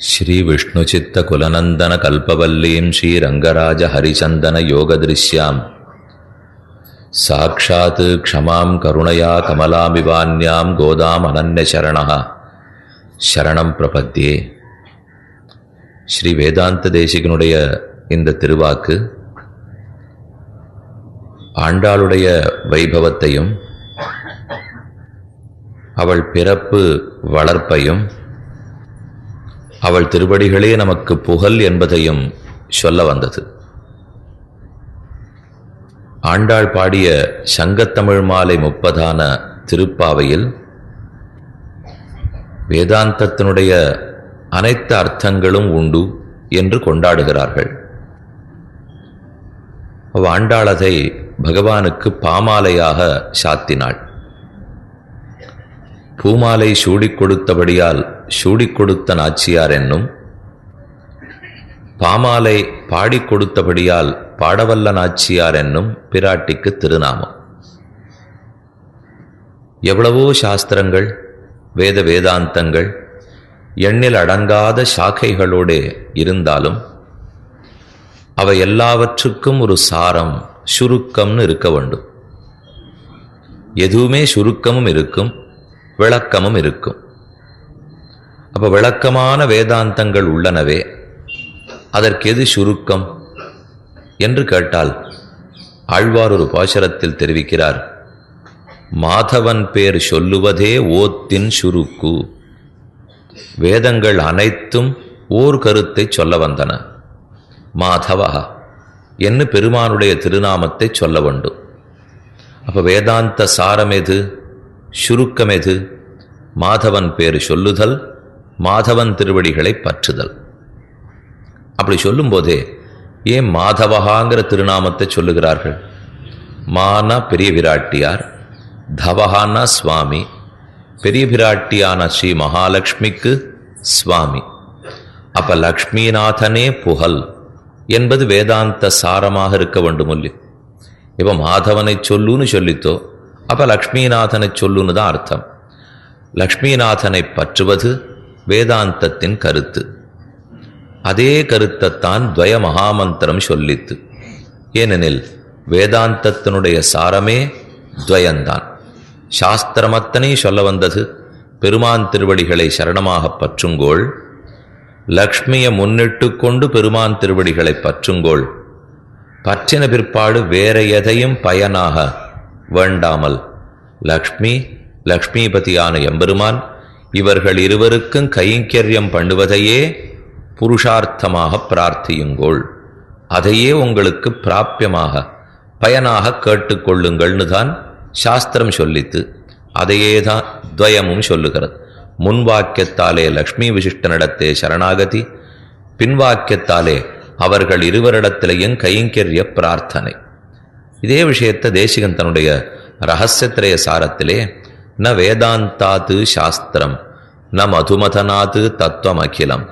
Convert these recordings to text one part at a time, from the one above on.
श्री विष्णुचित्त कुलनंदन कल्पवल्लीं श्री रंगराज हरिचंदन योगदृश्यां साक्षात् क्षमां करुणया कमलामिवान्यां गोदाम अनन्यशरणः शरणं प्रपद्ये. ஸ்ரீ வேதாந்த தேசிகனுடைய இந்த திருவாக்கு ஆண்டாளுடைய வைபவத்தையும் அவள் பிறப்பு வளர்ப்பையும் அவள் திருவடிகளே நமக்கு புகழ் என்பதையும் சொல்ல வந்தது. ஆண்டாள் பாடிய சங்கத்தமிழ் மாலை 30ஆன திருப்பாவையில் வேதாந்தத்தினுடைய அனைத்து அர்த்தங்களும் உண்டு என்று கொண்டாடுகிறார்கள். ஆண்டாளதை பகவானுக்கு பாமாலையாக சாத்தினாள். பூமாலை சூடிக் கொடுத்தபடியால் சூடிக் கொடுத்த நாச்சியார் என்னும், பாமாலை பாடிக் கொடுத்தபடியால் பாடவல்ல நாச்சியார் என்னும் பிராட்டிக்கு திருநாமம். எவ்வளவோ சாஸ்திரங்கள், வேதாந்தங்கள் எண்ணில் அடங்காத சாக்கைகளோடு இருந்தாலும் அவை எல்லாவற்றுக்கும் ஒரு சாரம், சுருக்கம்னு இருக்க வேண்டும். எதுவுமே சுருக்கமும் இருக்கும், விளக்கமும் இருக்கும். அப்ப விளக்கமான வேதாந்தங்கள் உள்ளனவே, அதற்கு எது சுருக்கம் என்று கேட்டால் ஆழ்வார் ஒரு பாசுரத்தில் தெரிவிக்கிறார், மாதவன் பேர் சொல்லுவதே ஓத்தின் சுருக்கு. வேதங்கள் அனைத்தும் ஓர் கருத்தை சொல்ல வந்தன. மாதவா என்று பெருமானுடைய திருநாமத்தை சொல்ல வேண்டும். அப்ப வேதாந்த சாரம் எது, சுருக்கம் எது? மாதவன் பேர் சொல்லுதல், மாதவன் திருவடிகளை பற்றுதல். அப்படி சொல்லும் போதே ஏன் மாதவகாங்கிற திருநாமத்தை சொல்லுகிறார்கள்? மானா பெரிய விராட்டியார், தவஹானா சுவாமி, பெரிய பிராட்டியான ஸ்ரீ மகாலட்சுமிக்கு சுவாமி. அப்ப லக்ஷ்மிநாதனே புகழ் என்பது வேதாந்த சாரமாக இருக்க வேண்டும். இல்லையோ? இப்ப மாதவனை சொல்லுன்னு சொல்லித்தோ, அப்ப லக்ஷ்மிநாதனை சொல்லுன்னு தான் அர்த்தம். லக்ஷ்மிநாதனை பற்றுவது வேதாந்தத்தின் கருத்து. அதே கருத்தைத்தான் துவய மகாமந்திரம் சொல்லித்து. ஏனெனில் வேதாந்தத்தினுடைய சாரமே துவயந்தான். சாஸ்திரமத்தனை சொல்ல வந்தது பெருமான் திருவடிகளை சரணமாக பற்றுங்கோள், லக்ஷ்மியை முன்னிட்டு கொண்டு பெருமான் திருவடிகளை பற்றுங்கோள், பற்றின பிற்பாடு வேற எதையும் பயனாக வேண்டாமல் லக்ஷ்மி, லக்ஷ்மிபதியான எம்பெருமான் இவர்கள் இருவருக்கும் கைங்கரியம் பண்ணுவதையே புருஷார்த்தமாக பிரார்த்தியுங்கோள், அதையே உங்களுக்கு பிராப்பியமாக பயனாக கேட்டுக்கொள்ளுங்கள்னு தான் சாஸ்திரம் சொல்லித்து. அதையே தான் துவயமும் சொல்லுகிறது. முன்வாக்கியத்தாலே லக்ஷ்மி விசிஷ்டனிடத்தே சரணாகதி, பின்வாக்கியத்தாலே அவர்கள் இருவரிடத்திலேயும் கைங்கரிய பிரார்த்தனை. இதே விஷயத்தை தேசிகன் தன்னுடைய ரகசியத்திரய சாரத்திலே ந வேதாந்தாத்து சாஸ்திரம் ந மதுமதனாத்து தத்துவம் அகிலம்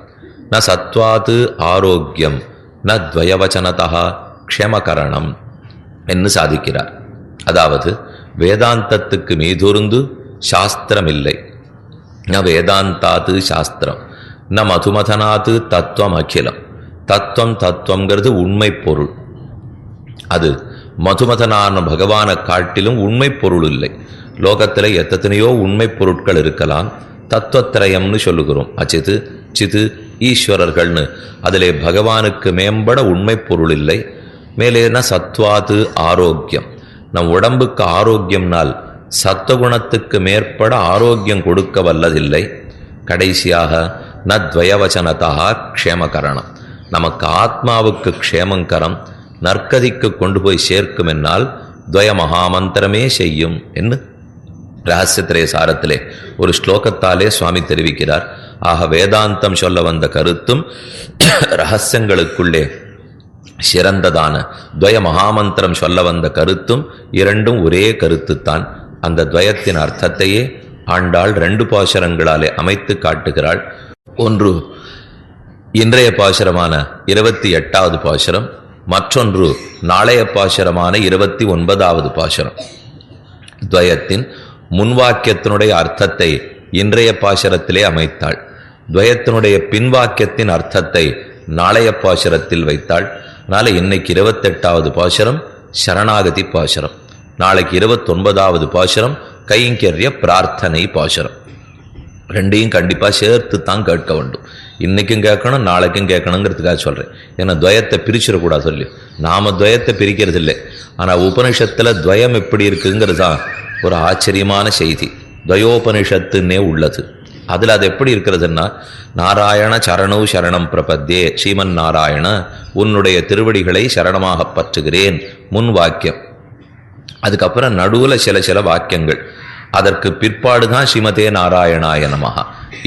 ந சத்வாத்து ஆரோக்கியம் ந துவயவச்சனதா க்ஷேமகரணம் என்று சாதிக்கிறார். அதாவது வேதாந்தத்துக்கு மீதுருந்து சாஸ்திரம் இல்லை. ந வேதாந்தாத்து சாஸ்திரம் ந மதுமதனாத்து தத்துவம் அகிலம். தத்துவங்கிறது உண்மை பொருள். அது மதுமதனான பகவானை காட்டிலும் உண்மை பொருள் இல்லை. லோகத்தில் எத்தனையோ உண்மை பொருட்கள் இருக்கலாம். தத்துவத்திரயம்னு சொல்லுகிறோம், அச்சித்து சித்து ஈஸ்வரர்கள்னு. அதிலே பகவானுக்கு மேம்பட உண்மை பொருள் இல்லை. மேலேனா சத்வாது ஆரோக்கியம், நம் உடம்புக்கு ஆரோக்கியம்னால் சத்துவகுணத்துக்கு மேற்பட ஆரோக்கியம் கொடுக்க வல்லதில்லை. கடைசியாக ந துவயவச்சனதா க்ஷேமகரணம், நமக்கு ஆத்மாவுக்கு க்ஷேமங்கரம், நற்கதிக்கு கொண்டு போய் சேர்க்கும் என்னால் துவய மகாமந்திரமே செய்யும் என்று ரகசியத்திரய சாரத்திலே ஒரு ஸ்லோகத்தாலே சுவாமி தெரிவிக்கிறார். ஆக வேதாந்தம் சொல்ல வந்த கருத்தும் ரகசியங்களுக்குள்ளே சிறந்ததான துவய மகாமந்திரம் சொல்ல வந்த கருத்தும் இரண்டும் ஒரே கருத்துத்தான். அந்த துவயத்தின் அர்த்தத்தையே ஆண்டாள் 2 பாசுரங்களாலே அமைத்து காட்டுகிறாள். ஒன்று இன்றைய பாசுரமான 28வது பாசுரம், மற்றொன்று நாளைய பாசுரமான 29வது பாசுரம். துவயத்தின் முன்வாக்கியத்தினுடைய அர்த்தத்தை இன்றைய பாசுரத்திலே அமைத்தாள். துவயத்தினுடைய பின்வாக்கியத்தின் அர்த்தத்தை நாளைய பாசுரத்தில் வைத்தாள். அதனால இன்னைக்கு 28வது பாசுரம் சரணாகதி பாசுரம், நாளைக்கு 29வது பாசுரம் கைங்கரிய பிரார்த்தனை பாசுரம். ரெண்டையும் கண்டிப்பாக சேர்த்து தான் கேட்க வேண்டும். இன்றைக்கும் கேட்கணும், நாளைக்கும் கேட்கணுங்கிறதுக்காக சொல்கிறேன். ஏன்னா துவயத்தை பிரிச்சிடக்கூடாது சொல்லி, நாம் துவயத்தை பிரிக்கிறது இல்லை. ஆனால் உபனிஷத்தில் துவயம் எப்படி இருக்குங்கிறது தான் ஒரு ஆச்சரியமான செய்தி. துவயோபனிஷத்துன்னே உள்ளது. அதில் அது எப்படி இருக்கிறதுன்னா, நாராயண சரணோ சரணம் பிரபத்தே, ஸ்ரீமன் நாராயண உன்னுடைய திருவடிகளை சரணமாக பற்றுகிறேன் முன் வாக்கியம். அதுக்கப்புறம் நடுவில் சில வாக்கியங்கள். அதற்கு பிற்பாடுதான் ஸ்ரீமதே நாராயணாய நமஹ.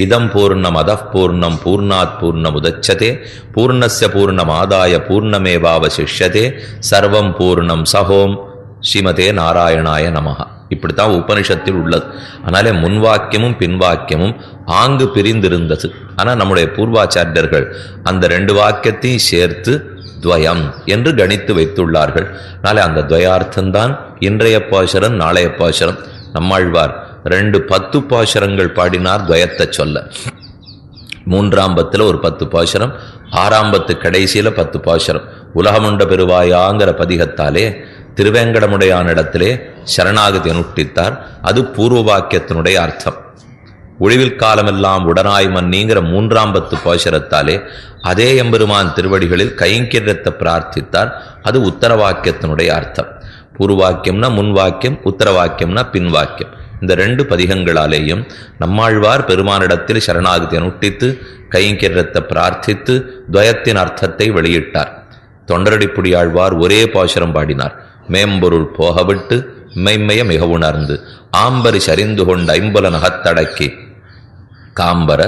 இதம் பூர்ணம் அதః பூர்ணம் பூர்ணாத் பூர்ணம் உதச்சதே பூர்ணஸ்ய பூர்ணமாதாய பூர்ணமேவாவசிஷ்யதே சர்வம் பூர்ணம் சஹோம் ஸ்ரீமதே நாராயணாய நமஹ. இப்படித்தான் உபனிஷத்தில் உள்ளது. அதனாலே முன்வாக்கியமும் பின்வாக்கியமும் ஆங்கு பிரிந்திருந்தது. ஆனால் நம்முடைய பூர்வாச்சாரியர்கள் அந்த 2 வாக்கியத்தையும் சேர்த்து துவயம் என்று கணித்து வைத்துள்ளார்கள். அதனாலே அந்த துவயார்த்தம்தான் இன்றைய பாசுரம், நாளைய பாசுரம். நம்மாழ்வார் 2 10 பாசுரங்கள் பாடினார் துவயத்தை சொல்ல. 3ஆம் பத்தில் ஒரு 10 பாசுரம், 6ஆம் பத்து கடைசியில் 10 பாசுரம். உலகமுண்ட பெருவாயாங்கிற பதிகத்தாலே திருவேங்கடமுடையான இடத்திலே சரணாகதி அனுஷ்டித்தார். அது பூர்வ வாக்கியத்தினுடைய அர்த்தம். ஒழிவில் காலமெல்லாம் உடனாய் மன்னிங்கிற 3ஆம் பத்து பாசுரத்தாலே அதே எம்பெருமான் திருவடிகளில் கைங்கரியத்தை பிரார்த்தித்தார். அது உத்தர வாக்கியத்தினுடைய அர்த்தம். பூர்வாக்கியம்னா முன்வாக்கியம், உத்தர வாக்கியம்னா பின்வாக்கியம். இந்த 2 பதிகங்களாலேயும் நம்மாழ்வார் பெருமானிடத்தில் சரணாகதி அனுஷ்டித்து கைங்கரியத்தை பிரார்த்தித்து துவயத்தின் அர்த்தத்தை வெளியிட்டார். தொண்டரடிப்புடியாழ்வார் ஒரே பாசுரம் பாடினார். மேம்பொருள் போகவிட்டு மெய்மைய மிக உணர்ந்து ஆம்பரி சரிந்து கொண்ட ஐம்புல நகத்தடக்கி காம்பர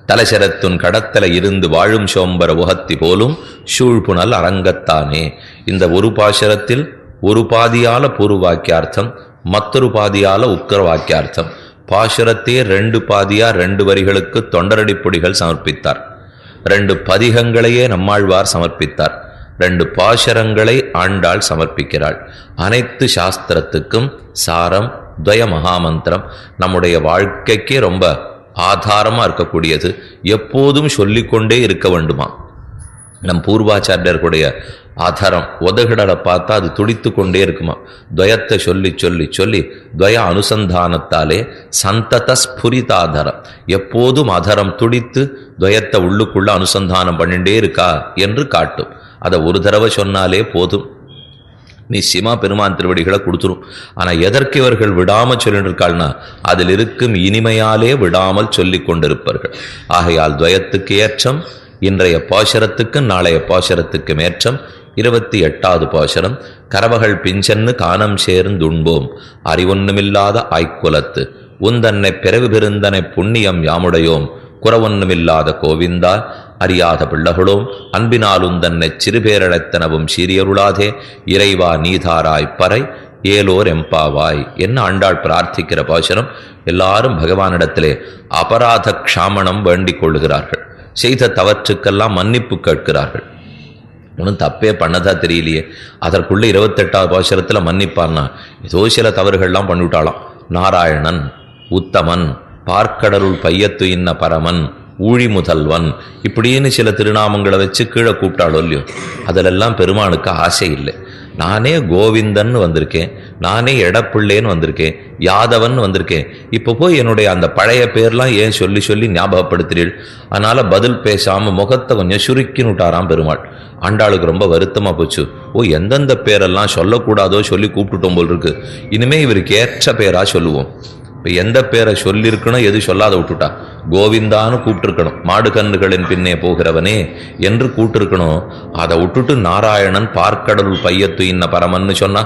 தலசரத்துன் கடத்தல இருந்து வாழும் சோம்பர உகத்தி போலும் சூழ்புணல் அரங்கத்தானே. இந்த ஒரு பாசுரத்தில் ஒரு பாதியால பூர்வ வாக்கியார்த்தம், மற்றொரு பாதியால உக்கர வாக்கியார்த்தம். பாசுரத்தையே 2 பாதியா 2 வரிகளுக்கு தொண்டரடிப்பொடிகள் சமர்ப்பித்தார். 2 பதிகங்களையே நம்மாழ்வார் சமர்ப்பித்தார். 2 பாசுரங்களை ஆண்டாள் சமர்ப்பிக்கிறாள். அனைத்து சாஸ்திரத்துக்கும் சாரம் துவய மகாமந்திரம். நம்முடைய வாழ்க்கைக்கே ரொம்ப ஆதாரமா இருக்கக்கூடியது. எப்போதும் சொல்லிக்கொண்டே இருக்க வேண்டுமா. நம் பூர்வாச்சாரியர்களுடைய ஆதாரம் உதகிடலை பார்த்தா அது துடித்து கொண்டே இருக்குமா. துவயத்தை சொல்லி சொல்லி சொல்லி துவய அனுசந்தானத்தாலே சந்தத ஸ்புரிதாதாரம், எப்போதும் ஆதாரம் துடித்து துவயத்தை உள்ளுக்குள்ள அனுசந்தானம் பண்ணிட்டே இருக்கா என்று காட்டும். அதை ஒரு தடவை சொன்னாலே போதும், நிச்சயமா பெருமான் திருவடிகளை கொடுத்துரும். ஆனால் எதற்கு இவர்கள் விடாமல் சொல்லிட்டு இருக்காள்னா, அதில் இருக்கும் இனிமையாலே விடாமல் சொல்லி கொண்டிருப்பார்கள். ஆகையால் துவயத்துக்கு ஏற்றம் இன்றைய பாசுரத்துக்கு நாளைய பாசுரத்துக்கு ஏற்றம். 28வது பாசுரம் கரவகள் பிஞ்சன்னு காணம் சேர்ந்துண்போம் அறிவொன்னுமில்லாத ஆய்க்குலத்து உந்தன்னை பிறவு பெருந்தனை புண்ணியம் யாமுடையோம் குறவொன்னுமில்லாத கோவிந்தா அறியாத பிள்ளகளோம் அன்பினால் உந்தன்னை சிறுபேரழைத்தனவும் சீரியருளாதே இறைவா நீதாராய் பறை ஏலோர் எம்பாவாய் என்ன ஆண்டாள் பிரார்த்திக்கிற பாசுரம். எல்லாரும் பகவானிடத்திலே அபராத க்ஷாமணம் வேண்டிக் கொள்ளுகிறார்கள். செய்த தவற்றுக்கெல்லாம் மன்னிப்பு கேட்கிறார்கள். ஒன்றும் தப்பே பண்ணதா தெரியலையே, அதற்குள்ள 28வது பாசுரத்தில் மன்னிப்பான்னா ஏதோ சில தவறுகள்லாம் பண்ணிவிட்டாளாம். நாராயணன், உத்தமன், பார்க்கடலுள் பையத்து இன்ன பரமன், ஊழி முதல்வன், இப்படின்னு சில திருநாமங்களை வச்சு கீழே கூப்பிட்டாளோ இல்லையோ, அதிலெல்லாம் பெருமானுக்கு ஆசை இல்லை. நானே கோவிந்தன் வந்திருக்கேன், நானே எடப்பிள்ளேன்னு வந்திருக்கேன், யாதவன் வந்திருக்கேன். இப்போ போய் என்னுடைய அந்த பழைய பேர்லாம் ஏன் சொல்லி சொல்லி ஞாபகப்படுத்துறீள்? அதனால பதில் பேசாம முகத்தை கொஞ்சம் சுருக்கின்னு விட்டாராம் பெருமாள். ஆண்டாளுக்கு ரொம்ப வருத்தமா போச்சு. ஓ, எந்தெந்த பேரெல்லாம் சொல்லக்கூடாதோ சொல்லி கூப்பிட்டுட்டோம் போல் இருக்கு. இனிமே இவருக்கு ஏற்ற பேரா சொல்லுவோம். இப்போ எந்த பேரை சொல்லியிருக்கணும், எது சொல்லாத விட்டுட்டா. கோவிந்தான்னு கூப்பிட்டுருக்கணும், மாடு கன்றுகளின் பின்னே போகிறவனே என்று கூப்பிட்டுருக்கணும். அதை விட்டுட்டு நாராயணன் பார்க்கடலுள் பையத்து இன்ன பரமன்னு சொன்னா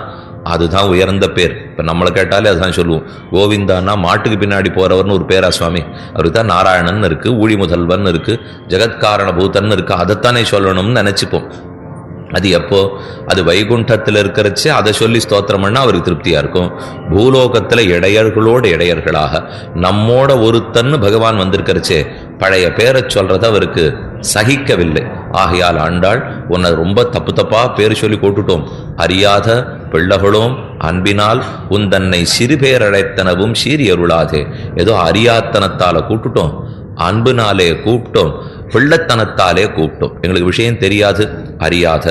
அதுதான் உயர்ந்த பேர். இப்போ நம்மளை கேட்டாலே அதுதான் சொல்லுவோம். கோவிந்தான்னா மாட்டுக்கு பின்னாடி போறவர்னு ஒரு பேரா சுவாமி? அவருக்கு தான் நாராயணன் இருக்கு, ஊழி முதல்வன் இருக்கு, ஜெகத்காரண பூதன் இருக்கு, அதைத்தானே சொல்லணும்னு நினைச்சுப்போம். அது எப்போ? அது வைகுண்டத்தில் இருக்கிறச்சு அதை சொல்லி ஸ்தோத்திரம் பண்ணால் அவருக்கு திருப்தியாக இருக்கும். பூலோகத்தில் இடையர்களோடு இடையர்களாக நம்மோட ஒருத்தன்னு பகவான் வந்திருக்கிறச்சே பழைய பேரை சொல்றத அவருக்கு சகிக்கவில்லை. ஆகையால் ஆண்டாள், உன்னை ரொம்ப தப்பு தப்பா பேர் சொல்லி கூட்டுட்டோம், அறியாத பிள்ளகளோம் அன்பினால் உன் தன்னை சிறு பேரழைத்தனவும் சீரியருளாதே. ஏதோ அறியாத்தனத்தால கூட்டுட்டோம், அன்புனாலே கூப்பிட்டோம், பிள்ளைத்தனத்தாலே கூப்பிட்டோம். எங்களுக்கு விஷயம் தெரியாது, அறியாத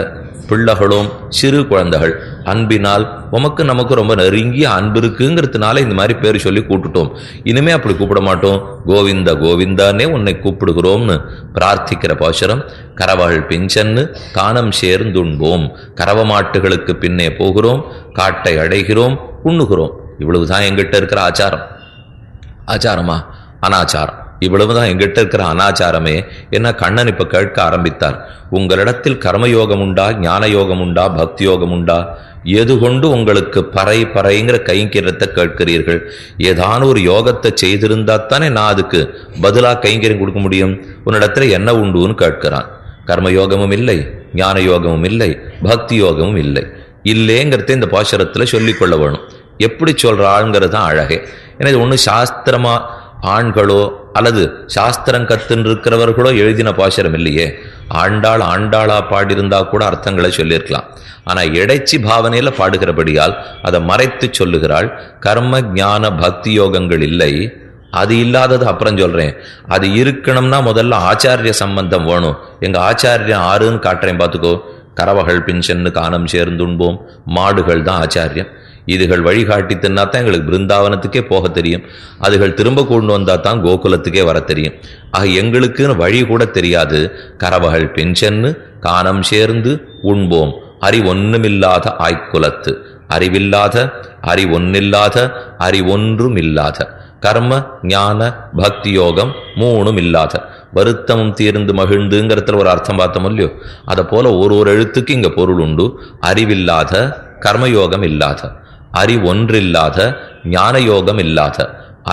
பிள்ளைகளும் சிறு குழந்தைகள் அன்பினால் உமக்கு நமக்கு ரொம்ப நெருங்கிய அன்பு இருக்குங்கிறதுனால இந்த மாதிரி பேர் சொல்லி கூப்பிட்டுட்டோம். இனிமே அப்படி கூப்பிட மாட்டோம், கோவிந்த கோவிந்தானே உன்னை கூப்பிடுகிறோம்னு பிரார்த்திக்கிற பாசுரம். கரவகள் பிஞ்சன்னு காணம் சேர்ந்துண்போம், கறவ மாட்டுகளுக்கு பின்னே போகிறோம், காட்டை அடைகிறோம், உண்ணுகிறோம். இவ்வளவுதான் எங்கிட்ட இருக்கிற ஆச்சாரம். ஆச்சாரமா? அனாச்சாரம். இவ்வளவுதான் எங்கிட்ட இருக்கிற அனாச்சாரமே. என்ன கண்ணன் இப்ப கேட்க ஆரம்பித்தார், உங்களிடத்தில் கர்மயோகம் உண்டா, ஞான யோகம் உண்டா, பக்தி யோகம் உண்டா? எது கொண்டு உங்களுக்கு பறைங்கிற கைங்கரியத்தை கேட்கிறீர்கள்? ஏதான ஒரு யோகத்தை செய்திருந்தா தானே நான் அதுக்கு பதிலா கைங்கரியம் கொடுக்க முடியும். உன்னிடத்துல என்ன உண்டுன்னு கேட்கிறான். கர்மயோகமும் இல்லை, ஞான யோகமும் இல்லை, பக்தி யோகமும் இல்லை. இல்லைங்கிறத இந்த பாசுரத்துல சொல்லிக்கொள்ள வேணும். எப்படி சொல்றாள்ங்கிறது தான் அழகே. ஏன்னா இது ஒண்ணு சாஸ்திரமா ஆண்களோ அல்லது சாஸ்திரம் கத்துன்னு இருக்கிறவர்களோ எழுதின பாசுரம் இல்லையே. ஆண்டாளா பாடியிருந்தா கூட அர்த்தங்களை சொல்லியிருக்கலாம். ஆனா இடைச்சி பாவனையில பாடுகிறபடியால் அதை மறைத்து சொல்லுகிறாள். கர்ம ஞான பக்தி யோகங்கள் இல்லை, அது இல்லாதது அப்புறம் சொல்றேன். அது இருக்கணும்னா முதல்ல ஆச்சாரிய சம்பந்தம் வேணும். எங்க ஆச்சாரியம் ஆறுன்னு காட்டுறேன் பார்த்துக்கோ. கறவகள் பின்சென்னு காணம் சேர்ந்துண்போம், மாடுகள் தான் ஆச்சாரியம். இதுகள் வழிகாட்டி தின்னாத்தான் எங்களுக்கு பிருந்தாவனத்துக்கே போக தெரியும். அதுகள் திரும்ப கொண்டு வந்தா தான் கோகுலத்துக்கே வர தெரியும். ஆக எங்களுக்குன்னு வழி கூட தெரியாது. கறவகள் பெஞ்சென்னு காணம் சேர்ந்து உண்போம், அறிவொன்னுமில்லாத ஆய்க்குலத்து. அறிவில்லாத, அறிவொன்னில்லாத, அறிவொன்றும் இல்லாத, கர்ம ஞான பக்தி யோகம் மூணும் இல்லாத, வருத்தமும் தீர்ந்து மகிழ்ந்துங்கிறதுல ஒரு அர்த்தம் பார்த்தோம் இல்லையோ. அதை போல ஒரு எழுத்துக்கு இங்க பொருள் உண்டு. அறிவில்லாத, கர்மயோகம் இல்லாத, அறிவொன்றில்லாத, ஞான யோகம் இல்லாத,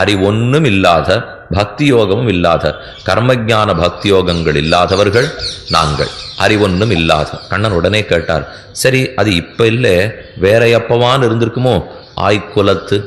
அறிவொன்னும் இல்லாத, பக்தி யோகமும் இல்லாத, கர்மஜான பக்தி யோகங்கள் இல்லாதவர்கள் நாங்கள். அறிவொன்னும் இல்லாத. கண்ணன் உடனே கேட்டார், சரி அது இப்ப இல்லை, வேற எப்பவான் இருந்திருக்குமோ? ஆய்க்குலத்து.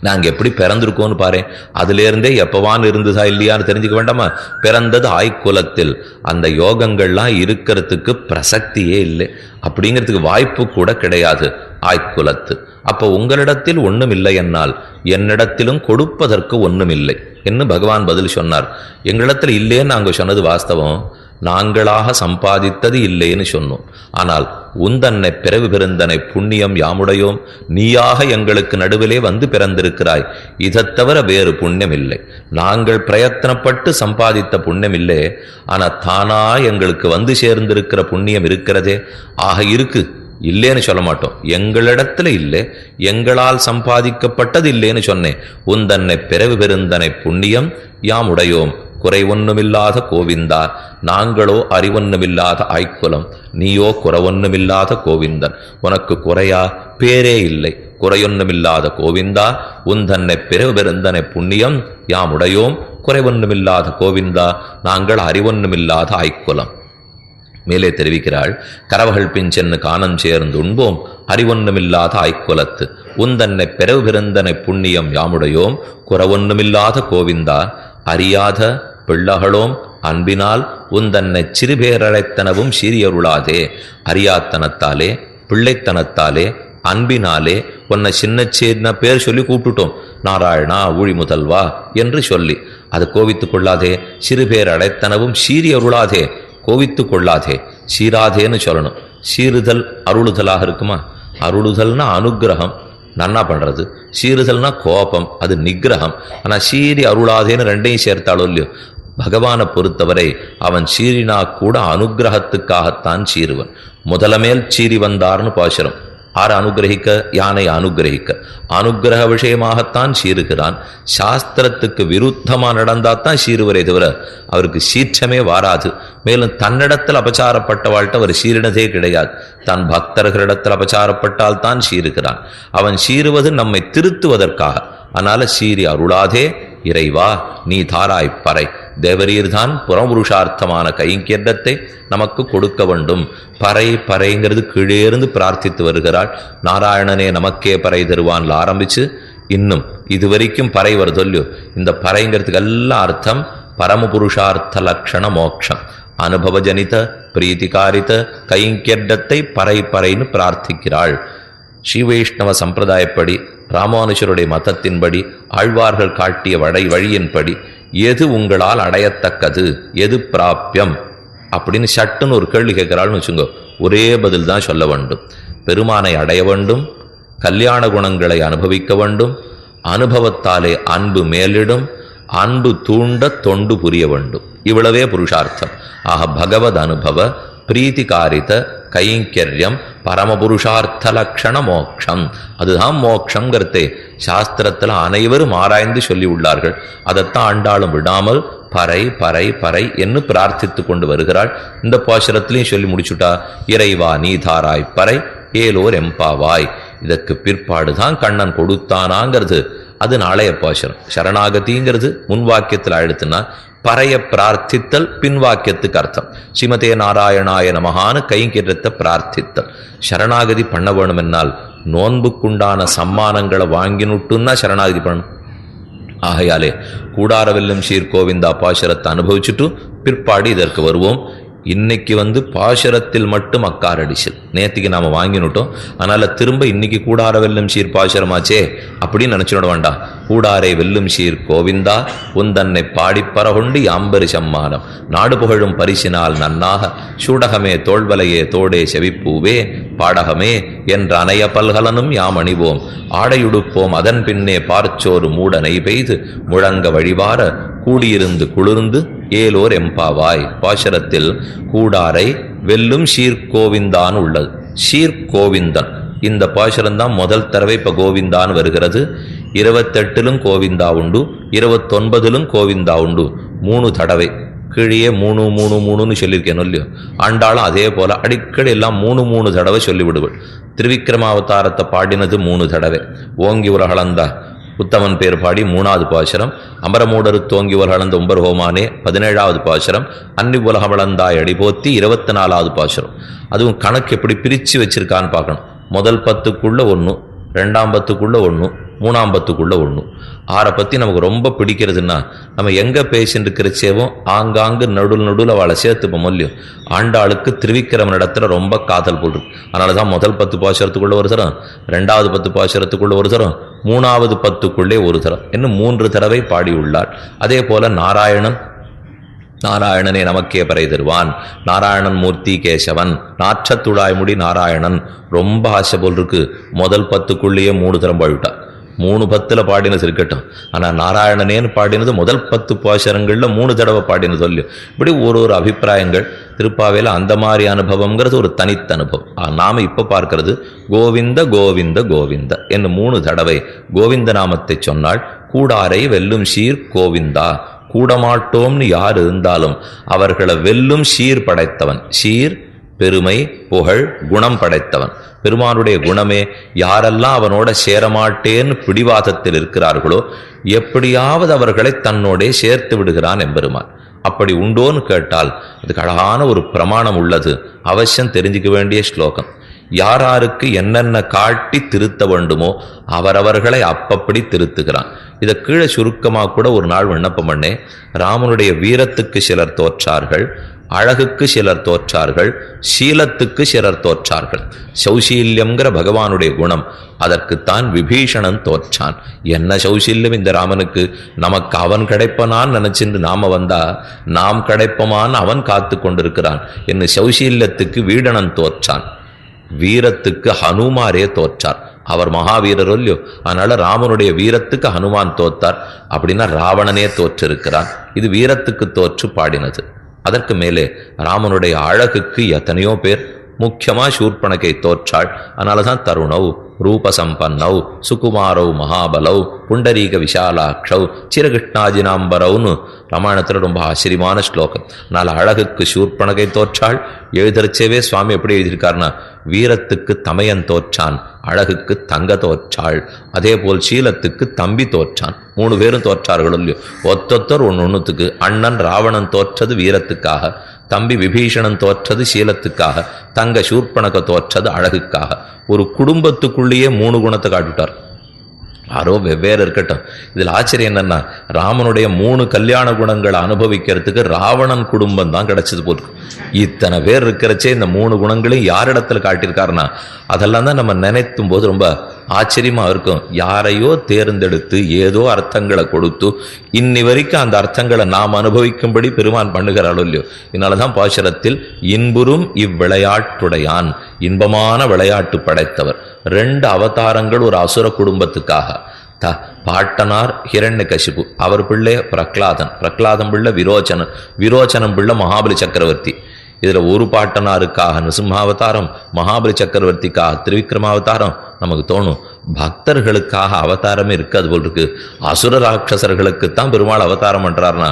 நாங்க எப்படி பிறந்திருக்கோம்னு பாரு. அதுல இருந்தே எப்பவான் இருந்ததா இல்லையான்னு தெரிஞ்சுக்க வேண்டாமா? பிறந்தது ஆய்க்குலத்தில். அந்த யோகங்கள்லாம் இருக்கிறதுக்கு பிரசக்தியே இல்லை, அப்படிங்கிறதுக்கு வாய்ப்பு கூட கிடையாது ஆய்க்குலத்து. அப்போ உங்களிடத்தில் ஒண்ணும் இல்லை என்னால் என்னிடத்திலும் கொடுப்பதற்கு ஒண்ணும் இல்லை என்று பகவான் பதில் சொன்னார். எங்களிடத்தில் இல்லைன்னு நாங்க சொன்னது வாஸ்தவம், நாங்களாக சம்பாதித்தது இல்லைன்னு சொன்னோம். ஆனால் உந்தன்னை பிறவு பிறந்தனை புண்ணியம் யாமுடையோம், நீயாக எங்களுக்கு நடுவிலே வந்து பிறந்திருக்கிறாய். இதைத் தவிர வேறு புண்ணியம் இல்லை. நாங்கள் பிரயத்தனப்பட்டு சம்பாதித்த புண்ணியம் இல்லை, ஆனா தானா எங்களுக்கு வந்து சேர்ந்திருக்கிற புண்ணியம் இருக்கிறதே. ஆக இருக்கு, இல்லேன்னு சொல்ல மாட்டோம். எங்களிடத்துல இல்லை, எங்களால் சம்பாதிக்கப்பட்டது இல்லைன்னு சொன்னேன். உந்தன்னை பிறவு பெருந்தனை புண்ணியம் யாம் உடையோம், குறை ஒன்றுமில்லாத கோவிந்தா. நாங்களோ அறிவொன்னுமில்லாத ஆய்க்குலம், நீயோ குறைவொன்னுமில்லாத கோவிந்தன். உனக்கு குறையா? பேரே இல்லை. குறையொன்னுமில்லாத கோவிந்தா, உந்தன்னை பிறவு பெருந்தனை புண்ணியம் யாம் உடையோம், குறைவொன்னுமில்லாத கோவிந்தா, நாங்கள் அறிவொன்னுமில்லாத ஆய்க்குலம். மேலே தெரிவிக்கிறாள், கரவகள் பிஞ்சென்னு காணம் சேர்ந்து உண்போம், அறிவொன்னுமில்லாத ஆய்க்குலத்து. உந்தன்னை பிறவு பிறந்தனை புண்ணியம் யாமுடையோம், குறவொன்னுமில்லாத கோவிந்தா. அறியாத பிள்ளகளோம் அன்பினால் உந்தன்னை சிறுபேரழைத்தனவும் சீரியருளாதே. அறியாத்தனத்தாலே, பிள்ளைத்தனத்தாலே, அன்பினாலே உன்னை சின்ன பேர் சொல்லி கூப்பிட்டுட்டோம். நாராயணா, ஊழி முதல்வா என்று சொல்லி அது கோவித்துக் கொள்ளாதே. சிறுபேர் அடைத்தனவும் சீரியருளாதே, கோவித்துக் கொள்ளாதே. சீராதேன்னு சொல்லணும். சீறுதல் அருளுதலாக இருக்குமா? அருளுதல்னா அனுகிரகம், நன்னா பண்றது. சீறுதல்னா கோபம், அது நிகிரகம். ஆனா சீரி அருளாதேன்னு ரெண்டையும் சேர்த்தாலும் இல்லையோ. பகவானை பொறுத்தவரை அவன் சீரினா கூட அனுகிரகத்துக்காகத்தான் சீருவன். முதலமேல் சீறி வந்தார்னு பாசுரம். ஆறு அனுகிரகிக்க, யானை அனுகிரகிக்க, அனுகிரக விஷயமாகத்தான் சீருகிறான். சாஸ்திரத்துக்கு விருத்தமா நடந்தாத்தான் சீருவரே தவிர அவருக்கு சீற்றமே வாராது. மேலும் தன்னிடத்தில் அபச்சாரப்பட்டவாழ்கிட்ட அவர் சீரினதே கிடையாது. தன் பக்தர்களிடத்தில் அபச்சாரப்பட்டால் தான் சீருகிறான். அவன் சீருவது நம்மை திருத்துவதற்காக. அதனால சீரி அருளாதே இறைவா, நீ தாராய் பறை. தேவரீர்தான் புறமுருஷார்த்தமான கைங்கரியத்தை நமக்கு கொடுக்க வேண்டும். பறைங்கிறது கீழே இருந்து பிரார்த்தித்து வருகிறாள். நாராயணனே நமக்கே பறை தருவான்ல ஆரம்பிச்சு இன்னும் இதுவரைக்கும் பறை வருதொல்லியோ. இந்த பறைங்கிறதுக்கு எல்லாம் அர்த்தம் பரமபுருஷார்த்த லட்சண மோட்சம். அனுபவஜனித பிரீத்திகாரித கைங்கரியத்தை பறைன்னு பிரார்த்திக்கிறாள். ஸ்ரீவைஷ்ணவ சம்பிரதாயப்படி, ராமானுஜருடைய மதத்தின்படி, ஆழ்வார்கள் காட்டிய வழியின்படி எது உங்களால் அடையத்தக்கது, எது பிராப்பியம் அப்படின்னு சட்டுன்னு ஒரு கேள்வி கேட்கிறாள்னு வச்சுங்க, ஒரே பதில் தான் சொல்ல வேண்டும். பெருமானை அடைய வேண்டும், கல்யாண குணங்களை அனுபவிக்க வேண்டும், அனுபவத்தாலே அன்பு மேலிடும், அன்பு தூண்ட தொண்டு புரிய வேண்டும். இவ்வளவே புருஷார்த்தம். ஆக பகவத் அனுபவ பிரீத்திகாரித கைங்கரியம் பரமபுருஷார்த்த லட்சண மோக்ஷம். அதுதான் மோக்ஷங்கிறதே சாஸ்திரத்தில் அனைவரும் ஆராய்ந்து சொல்லி உள்ளார்கள். அதைத்தான் ஆண்டாளும் விடாமல் பறை பறை பறை என்று பிரார்த்தித்து கொண்டு வருகிறாள். இந்த பாசுரத்திலையும் சொல்லி முடிச்சுட்டா, இறைவா நீதாராய் பறை ஏலோர் எம்பாவாய். இதற்கு பிற்பாடுதான் கண்ணன் கொடுத்தானாங்கிறது அது நாளைய பாசுரம். சரணாகதிங்கிறது முன் வாக்கியத்தில் ஆயிடுத்துன்னா பறைய பிரார்த்தித்தல் பின் வாக்கியத்துக்கு அர்த்தம். ஸ்ரீமதே நாராயணாய நமகான்னு கைங்கரியத்தை பிரார்த்தித்தல். சரணாகதி பண்ண வேணும் என்னால் நோன்புக்குண்டான சம்மானங்களை வாங்கினுட்டுன்னா சரணாகதி பண்ணணும். ஆகையாலே கூடாரவெல்லும் சீர்கோவிந்தா பாசுரத்தை அனுபவிச்சுட்டு பிற்பாடு இதற்கு வருவோம். இன்னைக்கு பாசுரத்தில் மட்டும் அக்காரடிச்சல். நேற்றுக்கு நாம் வாங்கினுட்டோம், அதனால் திரும்ப இன்னைக்கு கூடார வெல்லும் சீர் பாசுரமாச்சே அப்படின்னு நினச்சிட வேண்டாம். கூடாரை வெல்லும் சீர் கோவிந்தா உந்தன்னை பாடிப்பறகொண்டு யாம்பரி சம்மானம் நாடு புகழும் பரிசினால் நன்னாக சூடகமே தோள்வலையே தோடே செவிப்பூவே பாடகமே என்ற அணைய பல்கலனும் யாம் அணிவோம் ஆடையுடுப்போம் அதன் பின்னே பார்ச்சோறு மூட நெய் பெய்து முழங்க வழிவார கூடியிருந்து குளிர்ந்து ஏலோர் எம்பாவாய். பாசுரத்தில் கூடாரை வெல்லும் சீர்கோவிந்தான் உள்ளது. சீர்கோவிந்தன் இந்த பாசுரம்தான் முதல் தடவை இப்ப கோவிந்தான் வருகிறது. 28 கோவிந்தா உண்டு, 29 கோவிந்தா உண்டு. 3 தடவை கீழே 3 3 3ன்னு சொல்லியிருக்கேன் இல்லையோ. ஆண்டாலும் அதே போல அடிக்கடி எல்லாம் 3 தடவை சொல்லிவிடுவள். திருவிக்கிரமாவதாரத்தை பாடினது 3 தடவை. ஓங்கி உலகளந்தா உத்தமன் பேர் பாடி 3வது பாசுரம். அமரமூடரு தோங்கி உலகளந்த உம்பர் ஹோமானே 17வது பாசுரம். அன்னி உலகவளந்தாய் அடிபோத்தி 24வது பாசுரம். அதுவும் கணக்கு எப்படி பிரித்து வச்சிருக்கான்னு பார்க்கணும். முதல் 10க்குள்ள 1, 2ஆம் 10க்குள்ள 1, 3ஆம் 10க்குள்ள 1. 6 பற்றி நமக்கு ரொம்ப பிடிக்கிறதுன்னா நம்ம எங்கே பேசிட்டு இருக்கிறச்சேவோ ஆங்காங்கு நடுவில் அவளை சேர்த்துப்போம் இல்லையோ. ஆண்டாளுக்கு திருவிக்கிரமன் இடத்துல ரொம்ப காதல் போடுறது. அதனால தான் முதல் 10 பாசுரத்துக்குள்ள ஒரு தரம், 2வது 10 பாசுரத்துக்குள்ள ஒரு தரம், 3வது 10க்குள்ளே ஒரு தரம், இன்னும் 3 தடவை பாடியுள்ளாள். அதே போல நாராயணனே நமக்கே பறை தருவான், நாராயணன் மூர்த்தி கேசவன், நாற்றத்துழாய் முடி நாராயணன். ரொம்ப ஆசை போல் இருக்கு. முதல் 10க்குள்ளேயே 3 தரம் பாடிவிட்டா. 3:10 பாடினது இருக்கட்டும், ஆனால் நாராயணனேன்னு பாடினது முதல் 10 பாசுரங்களில் 3 தடவை பாடினது இல்லையோ. இப்படி ஒரு அபிப்பிராயங்கள். திருப்பாவையில் அந்த மாதிரி அனுபவங்கிறது ஒரு தனித்த அனுபவம். நாம இப்ப பார்க்கிறது கோவிந்த கோவிந்த கோவிந்த என்று 3 தடவை கோவிந்த நாமத்தை சொன்னால் கூடாரை வெல்லும் சீர் கோவிந்தா. கூடமாட்டோம்னு யார் இருந்தாலும் அவர்களை வெல்லும் சீர் படைத்தவன். சீர் பெருமை புகழ் குணம் படைத்தவன். பெருமானுடைய குணமே யாரெல்லாம் அவனோட சேரமாட்டேன்னு பிடிவாதத்தில் இருக்கிறார்களோ எப்படியாவது அவர்களை தன்னோடே சேர்த்து விடுகிறான் எம்பெருமான். அப்படி உண்டோன்னு கேட்டால் அதுக்கு அழகான ஒரு பிரமாணம் உள்ளது. அவசியம் தெரிஞ்சுக்க வேண்டிய ஸ்லோகம். யாராருக்கு என்னென்ன காட்டி திருத்த வேண்டுமோ அவரவர்களை அப்பப்படி திருத்துகிறான். இதை கீழே சுருக்கமாக கூட ஒரு நாள் விண்ணப்பம் பண்ணே. ராமனுடைய வீரத்துக்கு சிலர் தோற்றார்கள், அழகுக்கு சிலர் தோற்றார்கள், சீலத்துக்கு சிலர் தோற்றார்கள். சௌசீல்யம்ங்கிற பகவானுடைய குணம், அதற்குத்தான் விபீஷணன் தோற்றான். என்ன சௌசீல்யம் இந்த ராமனுக்கு! நமக்கு அவன் கிடைப்பனான்னு நினைச்சிட்டு நாம வந்தா நாம் கிடைப்பமான்னு அவன் காத்து கொண்டிருக்கிறான். என்ன சௌசீல்யத்துக்கு வீடணன் தோற்றான், வீரத்துக்கு ஹனுமாரே தோற்றார். அவர் மகாவீரர் இல்லையோ, அதனால ராமனுடைய வீரத்துக்கு ஹனுமான் தோத்தார். அப்படின்னா ராவணனே தோற்றிருக்கிறான். இது வீரத்துக்கு தோற்று பாடினது. அதற்கு மேலே ராமனுடைய அழகுக்கு எத்தனையோ பேர், முக்கியமா சூர்பனகை தோற்றாள். அதனாலதான் தருணவ் ரூபசம்பன்னவ் சுகுமாரவ் மகாபலவ் புண்டரீக விஷாலாட்சவ் சிரகிருஷ்ணாஜினாம்பரவ்னு ராமாயணத்தில் ரொம்ப ஆச்சரியமான ஸ்லோகம். அதனால அழகுக்கு சூர்பனகை தோற்றாள். எழுதரிச்சவே சுவாமி எப்படி எழுதியிருக்காருன்னா, வீரத்துக்கு தமையன் தோற்றான், அழகுக்கு தங்க தோற்றாள். அதே போல் சீலத்துக்கு தம்பி தோற்றான். 3 பேரும் தோற்றார்கள் இல்லையோ. ஒத்தொத்தர் ஒன்றுத்துக்கு. அண்ணன் ராவணன் தோற்றது வீரத்துக்காக, தம்பி விபீஷணன் தோற்றது சீலத்துக்காக, தங்க சூர்பனக தோற்றது அழகுக்காக. ஒரு குடும்பத்துக்குள்ளேயே 3 குணத்தை காட்டுட்டார். யாரோ வெவ்வேறு இருக்கட்டும். இதில் ஆச்சரியம் என்னன்னா, ராமனுடைய 3 கல்யாண குணங்களை அனுபவிக்கிறதுக்கு ராவணன் குடும்பம் தான் கிடைச்சது போருக்கு. இத்தனை பேர் இருக்கிறச்சே இந்த 3 குணங்களையும் யாரிடத்துல காட்டியிருக்காருன்னா, அதெல்லாம் தான் நம்ம நினைத்தும் போது ரொம்ப ஆச்சரியமா இருக்கும். யாரையோ தேர்ந்தெடுத்து ஏதோ அர்த்தங்களை கொடுத்து இன்னி வரைக்கும் அந்த அர்த்தங்களை நாம் அனுபவிக்கும்படி பெருமான் பண்ணுகிறாளோ இல்லையோ. இதனாலதான் பாசுரத்தில் இன்புறும் இவ்விளையாட்டுடையான், இன்பமான விளையாட்டு படைத்தவர். 2 அவதாரங்கள் ஒரு அசுர குடும்பத்துக்காக. பாட்டனார் ஹிரண்யகசிபு, அவர் பிள்ளை பிரகலாதன், பிரகலாதன் பிள்ளை விரோச்சனன், விரோச்சனம் பிள்ளை மகாபலி சக்கரவர்த்தி. இதுல ஒரு பாட்டனாருக்காக நிருசிம்மாவதாரம், மகாபலி சக்கரவர்த்திக்காக திருவிக்ரமாவதாரம். நமக்கு தோணும் பக்தர்களுக்காக அவதாரமே இருக்காது போல் இருக்கு. அசுர ராட்சசர்களுக்குத்தான் பெருமாள் அவதாரம் பண்றாருனா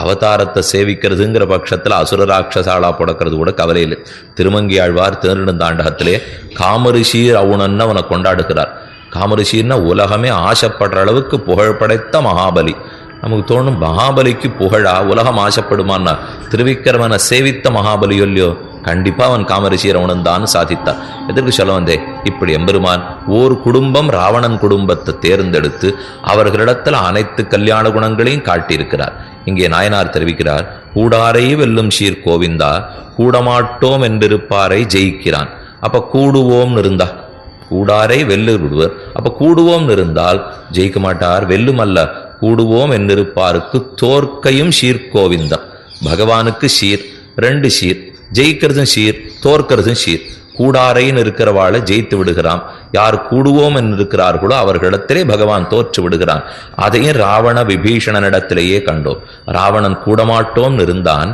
அவதாரத்தை சேவிக்கிறதுங்கிற பட்சத்துல அசுர ராட்சசாலா புடக்கிறது கூட கவலை இல்லை. திருமங்கி ஆழ்வார் திருநெடுந்தாண்டகத்திலே காமரிஷீர் அவுணன்னு அவனை கொண்டாடுகிறார். காமரிஷின்னா உலகமே ஆசைப்படுற அளவுக்கு புகழ் படைத்த மகாபலி. நமக்கு தோணும் மகாபலிக்கு புகழா உலகம் ஆசைப்படுமான்னா திருவிக்கிரமனை சேவித்த மகாபலி இல்லையோ, கண்டிப்பா அவன் காமரிஷியர் அவனந்தான் சாதித்தார். எதற்கு சொல்ல வந்தே, இப்படி எம்பெருமான் ஓர் குடும்பம் ராவணன் குடும்பத்தை தேர்ந்தெடுத்து அவர்களிடத்தில் அனைத்து கல்யாண குணங்களையும் காட்டியிருக்கிறார். இங்கே நாயனார் தெரிவிக்கிறார், கூடாரை வெல்லும் சீர் கோவிந்தா கூடமாட்டோம் என்றிருப்பாரை ஜெயிக்கிறான். அப்ப கூடுவோம் இருந்தா கூடாரை வெல்லு விடுவர். அப்ப கூடுவோம் இருந்தால் ஜெயிக்க மாட்டார், வெல்லும் அல்ல. கூடுவோம் என்றிருப்பாருக்கு தோற்கையும் சீர்கோவிந்தம். பகவானுக்கு சீர், 2 சீர், ஜெயிக்கிறதும் சீர், தோற்கிறதும் சீர். கூடாரைன்னு இருக்கிறவாளை ஜெயித்து விடுகிறான். யார் கூடுவோம் என்று இருக்கிறார்களோ அவர்களிடத்திலே பகவான் தோற்று விடுகிறான். அதையும் ராவண விபீஷணனிடத்திலேயே கண்டோம். ராவணன் கூடமாட்டோம் இருந்தான்,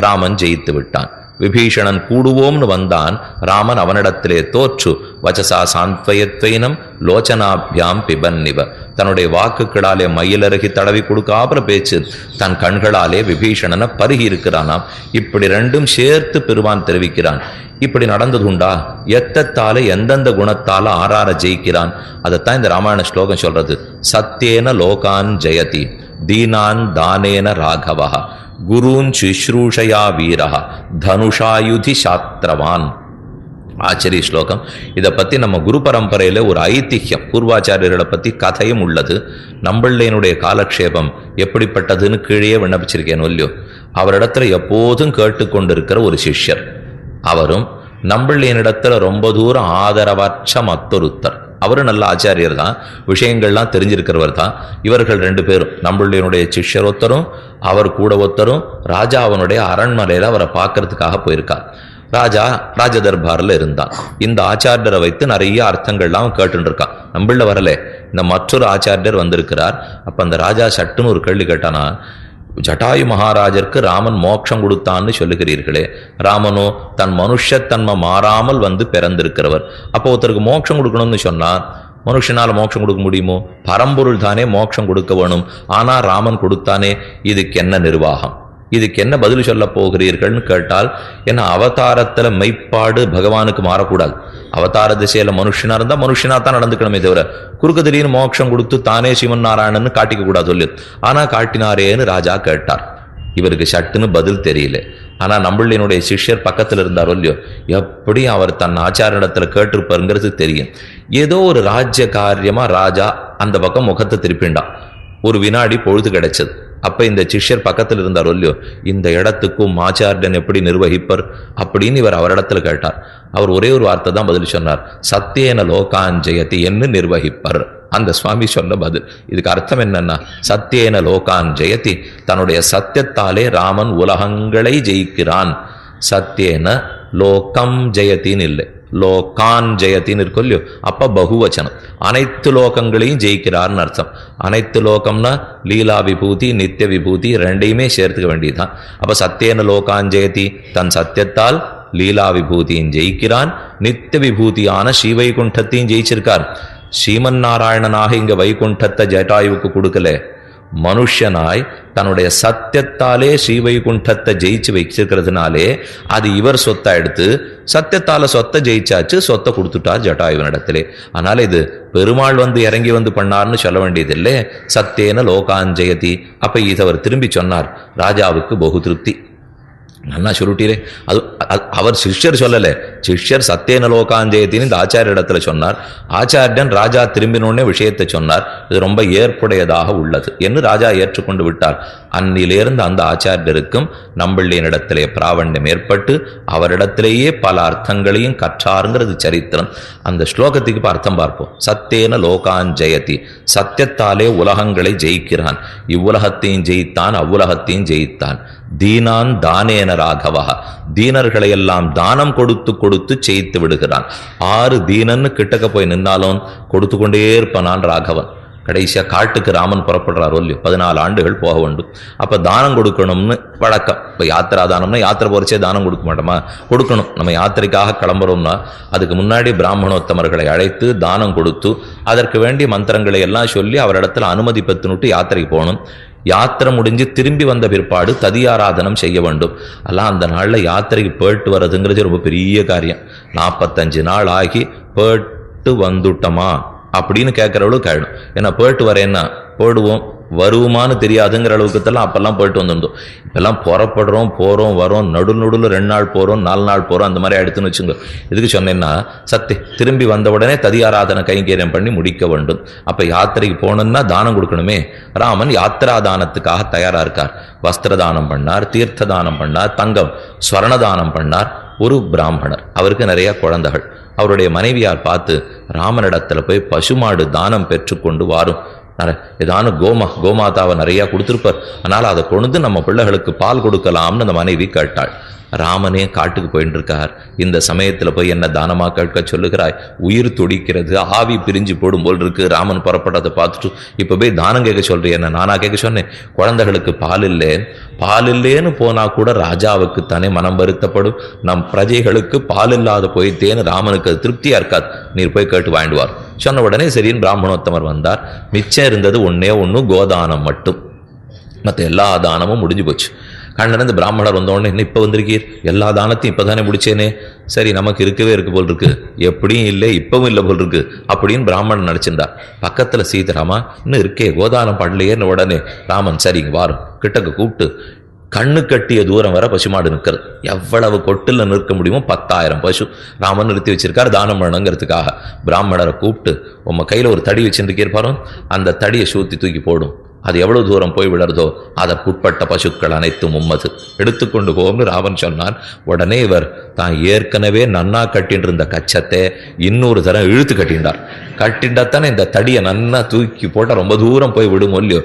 ராமன் ஜெயித்து விட்டான். விபீஷணன் கூடுவோம்னு வந்தான், ராமன் அவனிடத்திலே தோற்று. வச்சசா சாந்த்வயத்வைனம் லோச்சனாபியாம் பிபன்னிவ, தன்னுடைய வாக்குகளாலே மயிலருகி தடவி கொடுக்காப்புற பேச்சு, தன் கண்களாலே விபீஷணனை பருகி இருக்கிறானாம். இப்படி 2ம் சேர்த்து பெருமான் தெரிவிக்கிறான். இப்படி நடந்ததுண்டா? எத்தத்தால எந்தெந்த குணத்தால ஆறார ஜெயிக்கிறான்? அதைத்தான் இந்த ராமாயண ஸ்லோகம் சொல்றது. சத்தியேன லோகான் ஜெயதி தீனான் தானேன ராகவா குருன் சுஷ்ரூஷயா வீரா தனுஷாயுதி சாத்திரவான். ஆச்சரிய ஸ்லோகம். இதை பற்றி நம்ம குரு பரம்பரையில் ஒரு ஐதிஹ்யம், பூர்வாச்சாரியர்களை பற்றி கதையும் உள்ளது. நம்பிள்ளையனுடைய காலக்ஷேபம் எப்படிப்பட்டதுன்னு கீழே விண்ணப்பிச்சிருக்கேன் இல்லையோ. அவரிடத்துல எப்போதும் கேட்டுக்கொண்டிருக்கிற ஒரு சிஷ்யர், அவரும் நம்பிள்ளையனிடத்துல ரொம்ப தூரம் ஆதரவற்ற மத்தொருத்தர். அவரும் நல்ல ஆச்சாரியர் தான், விஷயங்கள்லாம் தெரிஞ்சிருக்கிறவர் தான். இவர்கள் 2 பேரும், நம்பிள்ளையனுடைய சிஷ்யர் ஒருத்தரும் அவர் கூட ஒருத்தரும் ராஜா அவனுடைய அரண்மனையில் அவரை பார்க்கறதுக்காக போயிருக்கார். ராஜா ராஜ தர்பாரில் இருந்தான். இந்த ஆச்சாரியரை வைத்து நிறைய அர்த்தங்கள்லாம் கேட்டுட்டு இருக்கான். நம்பிள்ள வரல, இந்த மற்றொரு ஆச்சாரியர் வந்திருக்கிறார். அப்ப அந்த ராஜா சட்டுன்னு ஒரு கேள்வி கேட்டானா, ஜட்டாயு மகாராஜருக்கு ராமன் மோட்சம் கொடுத்தான்னு சொல்லுகிறீர்களே, ராமனோ தன் மனுஷத்தன்மை மாறாமல் வந்து பிறந்திருக்கிறவர். அப்போ ஒருத்தருக்கு மோட்சம் கொடுக்கணும்னு சொன்னா மனுஷனால மோட்சம் கொடுக்க முடியுமோ? பரம்பொருள் தானே மோட்சம் கொடுக்க வேணும். ஆனா ராமன் கொடுத்தானே, இதுக்கு என்ன நிர்வாகம், இதுக்கு என்ன பதில் சொல்ல போகிறீர்கள்னு கேட்டால், ஏன்னா அவதாரத்துல மெய்ப்பாடு பகவானுக்கு மாறக்கூடாது. அவதார திசையில மனுஷனா இருந்தா மனுஷனா தான் நடந்துக்கணுமே தவிர குறுக்கு திடீர்னு மோட்சம் கொடுத்து தானே சிவன் நாராயணன்னு காட்டிக்க கூடாது சொல்லு. ஆனா காட்டினாரேன்னு ராஜா கேட்டார். இவருக்கு சட்டுன்னு பதில் தெரியல. ஆனா நம்பிள்ளையனுடைய சிஷ்யர் பக்கத்துல இருந்தாரோ இல்லையோ, எப்படி அவர் தன் ஆச்சாரிடத்துல கேட்டிருப்பாருங்கிறது தெரியும். ஏதோ ஒரு ராஜ்ய காரியமா ராஜா அந்த பக்கம் முகத்தை திருப்பிண்டான். ஒரு வினாடி பொழுது கிடைச்சது. அப்ப இந்த சிஷ்யர் பக்கத்தில் இருந்தாரோ இல்லையோ, இந்த இடத்துக்கும் ஆச்சாரியன் எப்படி நிர்வகிப்பர் அப்படின்னு இவர் அவரிடத்துல கேட்டார். அவர் ஒரே ஒரு வார்த்தை தான் பதில் சொன்னார், சத்தியேன லோகான் ஜெயதி என்று நிர்வகிப்பர். அந்த சுவாமி சொன்ன பதில். இதுக்கு அர்த்தம் என்னன்னா, சத்தியேன லோகான் ஜெயதி, தன்னுடைய சத்தியத்தாலே ராமன் உலகங்களை ஜெயிக்கிறான். சத்தியேன லோகம் ஜெயத்தின்னு இல்லை, லோகான் ஜெயத்தின்னு இருக்கும் இல்லையோ, அப்ப பகுவச்சனம். அனைத்து லோகங்களையும் ஜெயிக்கிறார்னு அர்த்தம். அனைத்து லோகம்னா லீலா விபூதி நித்திய விபூதி 2ஐயுமே சேர்த்துக்க வேண்டியதுதான். அப்ப சத்தியேன லோகான் ஜெயதி, தன் சத்தியத்தால் லீலா விபூதியும் ஜெயிக்கிறான், நித்திய விபூதியான ஸ்ரீவைகுண்டத்தையும் ஜெயிச்சிருக்கார். ஸ்ரீமன் நாராயணனாக இங்க வைகுண்டத்தை ஜட்டாயுவுக்கு கொடுக்கல, மனுஷனாய் தன்னுடைய சத்தியத்தாலே ஸ்ரீவைகுண்டத்தை ஜெயிச்சு வச்சிருக்கிறதுனாலே அது இவர் சொத்தை எடுத்து சத்தியத்தால சொத்தை ஜெயிச்சாச்சு, சொத்தை கொடுத்துட்டார் ஜட்டாயுவனிடத்திலே. அதனால இது பெருமாள் வந்து இறங்கி வந்து பண்ணார்னு சொல்ல வேண்டியதில்லை. சத்தியேன லோகாஞ்சயதி. அப்ப இதை அவர் திரும்பி சொன்னார். ராஜாவுக்கு பகு திருப்தி. நன்னா சுருட்டிரே. அது அவர் சிஷ்யர் சொல்லலை, சிஷ்யர் சத்தியன லோகாஞ்சயத்தின்னு இந்த ஆச்சாரிய இடத்துல சொன்னார். ஆச்சாரியன் ராஜா திரும்பினோடனே விஷயத்தை சொன்னார். இது ரொம்ப ஏற்புடையதாக உள்ளது என்று ராஜா ஏற்றுக்கொண்டு விட்டார். அன்னிலிருந்து அந்த ஆச்சாரியருக்கும் நம்பிள்ளியனிடத்திலே பிராவண்யம் ஏற்பட்டு அவரிடத்திலேயே பல அர்த்தங்களையும் கற்றாருங்கிறது சரித்திரம். அந்த ஸ்லோகத்துக்கு இப்போ அர்த்தம் பார்ப்போம். சத்தேன லோகாஞ்சயதி, சத்தியத்தாலே உலகங்களை ஜெயிக்கிறான். இவ்வுலகத்தையும் ஜெயித்தான், அவ்வுலகத்தையும் ஜெயித்தான். தீனான் தானேன ராகவா, தீனர்களை எல்லாம் தானம் கொடுத்து கொடுத்து ஜெயித்து விடுகிறான். 6 தீனன்னு கிட்டக்க போய் நின்னாலும் கொடுத்து கொண்டே இருப்பான் ராகவன். கடைசியா காட்டுக்கு ராமன் புறப்படுறார். 14 ஆண்டுகள் போக வேண்டும். அப்ப தானம் கொடுக்கணும்னு வழக்கம். இப்ப யாத்திரா தானம்னா யாத்திரை போறச்சே தானம் கொடுக்க மாட்டோமா? கொடுக்கணும். நம்ம யாத்திரைக்காக கிளம்புறோம்னா அதுக்கு முன்னாடி பிராமணோத்தமர்களை அழைத்து தானம் கொடுத்து அதற்கு வேண்டிய மந்திரங்களை எல்லாம் சொல்லி அவரிடத்துல அனுமதி பெற்றுனுட்டு யாத்திரைக்கு போகணும். யாத்திரை முடிஞ்சு திரும்பி வந்த பிற்பாடு ததியாராதனம் செய்ய வேண்டும். எல்லாம் அந்த நாளில் யாத்திரைக்கு போயிட்டு வர்றதுங்கிறது ரொம்ப பெரிய காரியம். 45 நாள் ஆகி போயிட்டு வந்துட்டோமா அப்படின்னு கேட்குறவளுக்கு ஆயிடும். ஏன்னா போயிட்டு வரேன்னா போடுவோம், வருவோமான்னு தெரியாதுங்கிற அளவுக்குத்தெல்லாம் அப்பெல்லாம் போயிட்டு வந்துருந்தோம். இப்பெல்லாம் புறப்படுறோம், போகிறோம், வரோம், நடுநடுவில் 2 நாள் போகிறோம், 4 நாள் போகிறோம், அந்த மாதிரி ஆயிடுத்துன்னு வச்சுங்க. இதுக்கு சொன்னேன்னா திரும்பி வந்த உடனே ததியாராதனை கைங்கரியம் பண்ணி முடிக்க வேண்டும். அப்போ யாத்திரைக்கு போகணுன்னா தானம் கொடுக்கணுமே. ராமன் யாத்திரா தானத்துக்காக தயாராக இருக்கார். வஸ்திர தானம் பண்ணார், தீர்த்த தானம் பண்ணார், தங்கம் ஸ்வர்ணதானம் பண்ணார். ஒரு பிராமணர், அவருக்கு நிறைய குழந்தைகள். அவருடைய மனைவியார் பார்த்து ராமனிடத்துல போய் பசுமாடு தானம் பெற்றுக்கொண்டு வாரும், ஏதானு கோமாதாவை நிறையா கொடுத்துருப்பார், அதனால் அதை கொண்டு நம்ம பிள்ளைகளுக்கு பால் கொடுக்கலாம்னு அந்த மனைவி கேட்டாள். ராமனே காட்டுக்கு போயிட்டு இருக்கார். இந்த சமயத்தில் போய் என்ன தானமாக கேட்க சொல்லுகிறாய்? உயிர் துடிக்கிறது, ஆவி பிரிஞ்சு போடும் போல் இருக்கு. ராமன் புறப்பட்டதை பார்த்துட்டு இப்போ போய் தானம் கேட்க சொல்றேன். என்ன நானா கேட்க சொன்னேன்? குழந்தைகளுக்கு பால் இல்லேன்னு போனா கூட ராஜாவுக்கு தானே மனம் வருத்தப்படும். நம் பிரஜைகளுக்கு பால் இல்லாத போயிட்டேன்னு ராமனுக்கு அது திருப்தியா இருக்காது. நீர் போய் கேட்டு வாங்கிடுவார். சொன்ன உடனே சரின்னு பிராமணோத்தமர் வந்தார். மிச்சம் இருந்தது ஒன்று கோதானம் மட்டும். மற்ற எல்லா தானமும் முடிஞ்சு போச்சு. கண்ணன் இந்த பிராமணர் வந்தோடனே என்ன இப்போ வந்திருக்கீர்? எல்லா தானத்தையும் இப்போ தானே முடிச்சேனே. சரி, நமக்கு இருக்கவே இருக்கு போல் இருக்கு, எப்படியும் இல்லை இப்பவும் இல்லை போல் இருக்கு அப்படின்னு பிராமணன் நினச்சிருந்தா. பக்கத்தில் சீதாராமா இன்னும் இருக்கே, கோதானம் பண்ணலையேன்னு உடனே ராமன் சரிங்க வாரம் கிட்டக்கு கூப்பிட்டு கண்ணு கட்டிய தூரம் வர பசுமாடு நிற்கிறது. எவ்வளவு கொட்டில் நிற்க முடியுமோ 10,000 பசு ராமன் நிறுத்தி வச்சிருக்காரு தானம் பண்ணணுங்கிறதுக்காக. பிராமணரை கூப்பிட்டு உம்ம கையில் ஒரு தடி வச்சுருக்கீர், அந்த தடியை சூத்தி தூக்கி போடும். அது எவ்வளவு தூரம் போய் விழறதோ அதற்குட்பட்ட பசுக்கள் அனைத்தும் உம்மது, எடுத்துக்கொண்டு போகும்னு ராவன் சொன்னான். உடனே இவர் தான் ஏற்கனவே நன்னா கட்டின்னு இருந்த கச்சத்தை இன்னொரு தரம் இழுத்து கட்டின்றார். கட்டிண்டாத்தானே இந்த தடியை நன்னா தூக்கி போட்டால் ரொம்ப தூரம் போய் விடும் இல்லையோ.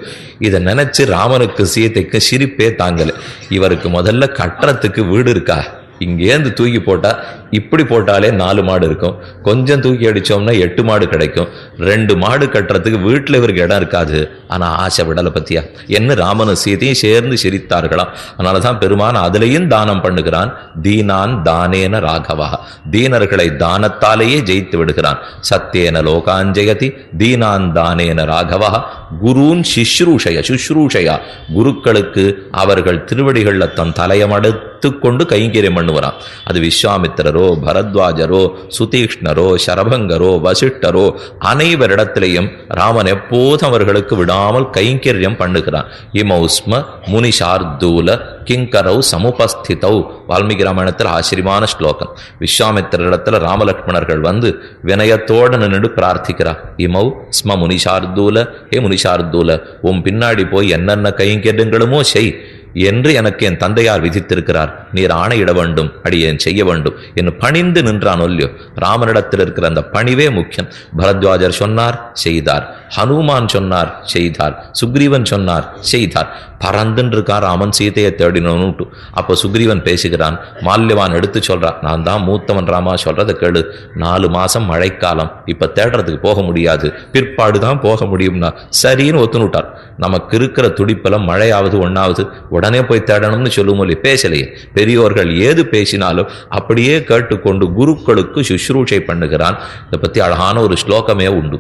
இதை நினைச்சு ராமனுக்கு சீதைக்கு சிரிப்பே தாங்கலை. இவருக்கு முதல்ல கட்டுறதுக்கு வீடு இருக்கா? இங்கேருந்து தூக்கி போட்டால் இப்படி போட்டாலே 4 மாடு இருக்கும், கொஞ்சம் தூக்கி அடித்தோம்னா 8 மாடு கிடைக்கும். 2 மாடு கட்டுறதுக்கு வீட்டில் இவருக்கு இடம் இருக்காது. ஆனால் ஆசை விடலை பத்தியா என்ன ராமனும் சீதையும் சேர்ந்து சிரித்தார்களாம். அதனால தான் பெருமான் அதுலேயும் தானம் பண்ணுகிறான். தீனான் தானேன ராகவா, தீனர்களை தானத்தாலேயே ஜெயித்து விடுகிறான். சத்தியேன லோகாஞ்சயதி தீனான் தானேன ராகவா. குருன் சுஷ்ரூஷயா, குருக்களுக்கு அவர்கள் திருவடிகளில் தன் தலையமடுத்து கொண்டு கைங்கரியம் பண்ணுவாராம். அது விஸ்வாமித்திரரோ, பரத்வாஜரோ, சுதீஷ்ணரோ, சரபங்கரோ, வசிஷ்டரோ அனைவரிடத்திலையும் ராமன் எப்போதும் அவர்களுக்கு விடாமல் கைங்கரியம் பண்ணுகிறான். இமௌஸ்ம முனிஷார்தூல கிங்கரௌ சமுபஸ்திதௌ, வால்மீகி ராமாயணத்தில் ஆச்சரியமான ஸ்லோகம். விஸ்வாமித்திரிடத்துல ராமலட்சுமணர்கள் வந்து வினயத்தோடு நின்று பிரார்த்திக்கிறார். இமௌ ஸ்ம முனிஷார்தூல, ஏ முனிஷார்தூல, உன் பின்னாடி போய் என்னென்ன கைங்கரியங்களுமோ செய் என்று எனக்கு என் தந்தையார் விதித்திருக்கிறார். நீர் ஆணையிட வேண்டும், அடியேன் செய்ய வேண்டும் என்று பணிந்து நின்றான் இல்லையோ. ராமனிடத்தில் இருக்கிற அந்த பணிவே முக்கியம். பரத்வாஜர் சொன்னார் செய்தார், ஹனுமான் சொன்னார் செய்தார், சுக்ரீவன் சொன்னார் செய்தார். பறந்துன்னு இருக்கான் ராமன் சீதையை தேடினோன்னுட்டு. அப்போ சுக்ரீவன் பேசுகிறான். மால்யவான் எடுத்து சொல்றான், நான் தான் மூத்தவன் ராமா, சொல்றதை கேளு. 4 மாசம் மழைக்காலம், இப்ப தேடுறதுக்கு போக முடியாது, பிற்பாடு தான் போக முடியும்னா சரின்னு ஒத்துனுட்டார். நமக்கு இருக்கிற துடிப்பெல்லாம் மழையாவது ஒன்னாவது உடனே போய் தேடணும்னு சொல்லும் போது பேசலையே. பெரியோர்கள் ஏது பேசினாலும் அப்படியே கேட்டுக்கொண்டு குருக்களுக்கு சுஷ்ரூஷை பண்ணுகிறான். இதை பத்தி அழகான ஒரு ஸ்லோகமே உண்டு.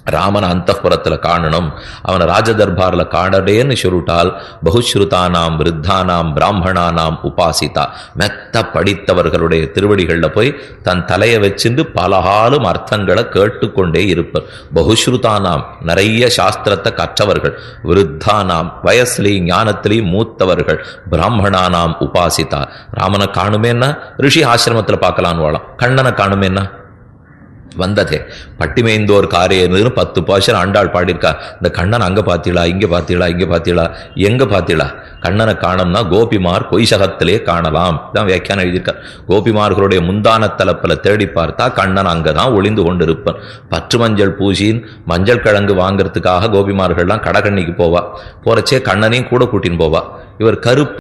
ராமன் அந்தப்புறத்துல காணணும், அவனை ராஜதர்பார்ல காணடேன்னு சொல்லிட்டால் பகுஸ்ருதானாம் விருத்தானாம் பிராமணானாம் உபாசிதா, மெத்த படித்தவர்களுடைய திருவடிகள்ல போய் தன் தலையை வச்சிருந்து பலகாலும் அர்த்தங்களை கேட்டுக்கொண்டே இருப்பர். பகுஸ்ருதானாம் நிறைய சாஸ்திரத்தை கற்றவர்கள், விருத்தானாம் வயசுலேயும் ஞானத்திலையும் மூத்தவர்கள், பிராமணானாம் உபாசிதா. ராமனை காணுமேன்னா ரிஷி ஆசிரமத்தில் பார்க்கலான்னு வாழலாம், கண்ணனை காணுமேன்னா வந்ததே பட்டிமேந்தோர் காரியன்னு 10 பாஷர் ஆண்டாள் பாடியிருக்கா. இந்த கண்ணன் அங்க பாத்தீளா, இங்க பாத்தீளா, இங்க பாத்தீளா, எங்க பாத்தீளா? கண்ணனை காணம்னா கோபிமார் பொய்சகத்திலே காணலாம் தான் வியாக்கியானம் எழுதியிருக்கார். கோபிமார்களுடைய முந்தான தலப்பில் தேடி பார்த்தா கண்ணன் அங்கதான் ஒளிந்து கொண்டிருப்பான். பற்று மஞ்சள் பூசின் மஞ்சள் கிழங்கு வாங்கறதுக்காக கோபிமார்கள்லாம் கடகண்ணிக்கு போவா, போறச்சே கண்ணனையும் கூட கூட்டின்னு போவா. இவர் கருப்பு